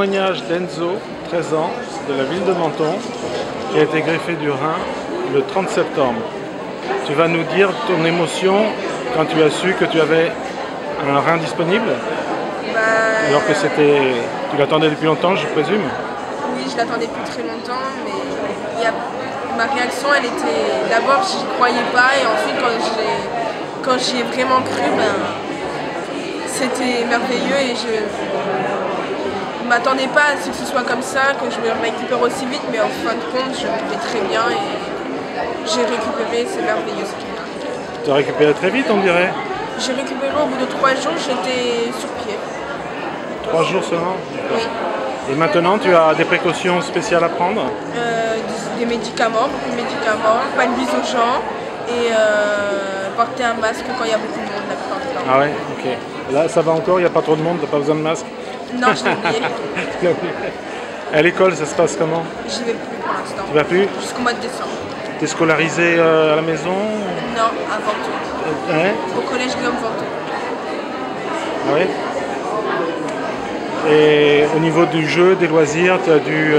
témoignage d'Enzo, 13 ans, de la ville de Menton, qui a été greffé du rein le 30 septembre. Tu vas nous dire ton émotion quand tu as su que tu avais un rein disponible? Alors que tu l'attendais depuis longtemps, je présume? Oui, je l'attendais depuis très longtemps, mais ma réaction, elle était... D'abord, j'y croyais pas, et ensuite, quand j'y ai vraiment cru, c'était merveilleux, et je ne m'attendais pas à ce que ce soit comme ça, que je me récupère aussi vite, mais en fin de compte, je vivais très bien, et j'ai récupéré, c'est merveilleux ce qui m'est arrivé. Tu as récupéré très vite, on dirait? J'ai récupéré au bout de 3 jours, j'étais sur pied. 3 jours seulement? Oui. Et maintenant, tu as des précautions spéciales à prendre? Des médicaments, beaucoup de médicaments, pas de bise aux gens et porter un masque quand il y a beaucoup de monde la plupart du temps. Ah ouais, ok. Là, ça va encore, il n'y a pas trop de monde, tu n'as pas besoin de masque? Non, je l'ai oublié. À l'école, ça se passe comment? J'y vais plus pour l'instant. Tu vas plus? Jusqu'au mois de décembre. Tu es scolarisé à la maison? Non, à Ventoux. Ouais. Au collège Guillaume Ventoux. Ah ouais. Et au niveau du jeu, des loisirs, tu as dû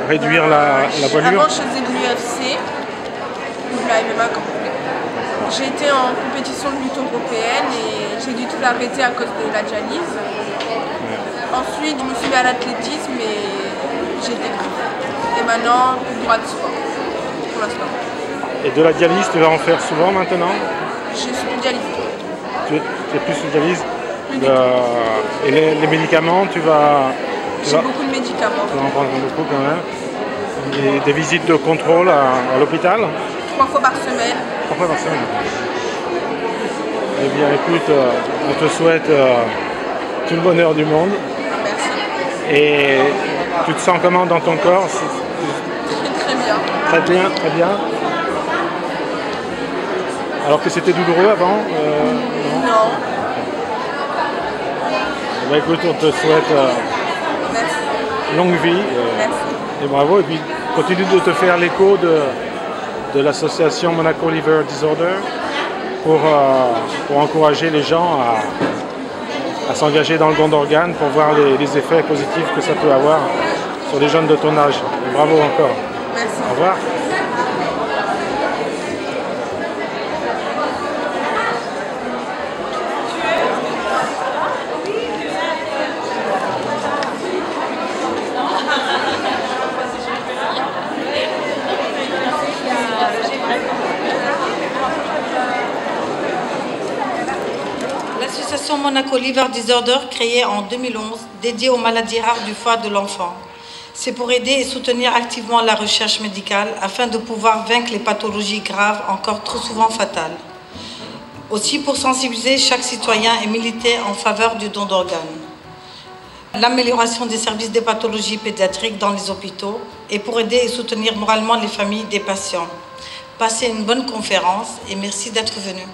réduire la voilure? Avant, je faisais de l'UFC, ou de la MMA comme vous voulez. J'ai été en compétition de lutte européenne et j'ai dû tout arrêter à cause de la dialyse. Ouais. Ensuite, je me suis mis à l'athlétisme et j'ai été griffée. Et maintenant, droit de sport, pour l'instant. Et de la dialyse, tu vas en faire souvent maintenant? Je suis plus dialysée. Tu es plus sous dialyse? Et les médicaments, J'ai beaucoup de médicaments. Tu vas en prendre beaucoup quand même. Et des visites de contrôle à l'hôpital? 3 fois par semaine. 3 fois par semaine. Eh bien écoute, on te souhaite tout le bonheur du monde. Merci. Et tu te sens comment dans ton corps? Très bien. Très bien, très bien. Alors que c'était douloureux avant? Non. Bah écoute, on te souhaite longue vie et bravo. Et puis continue de te faire l'écho de l'association Monaco Liver Disorder pour encourager les gens à s'engager dans le don d'organes pour voir les effets positifs que ça peut avoir sur les jeunes de ton âge. Bravo encore. Merci. Au revoir. L'association Monaco Liver Disorder, créée en 2011, dédiée aux maladies rares du foie de l'enfant. C'est pour aider et soutenir activement la recherche médicale afin de pouvoir vaincre les pathologies graves encore trop souvent fatales. Aussi pour sensibiliser chaque citoyen et militer en faveur du don d'organes. L'amélioration des services des pathologies pédiatriques dans les hôpitaux et pour aider et soutenir moralement les familles des patients. Passez une bonne conférence et merci d'être venu.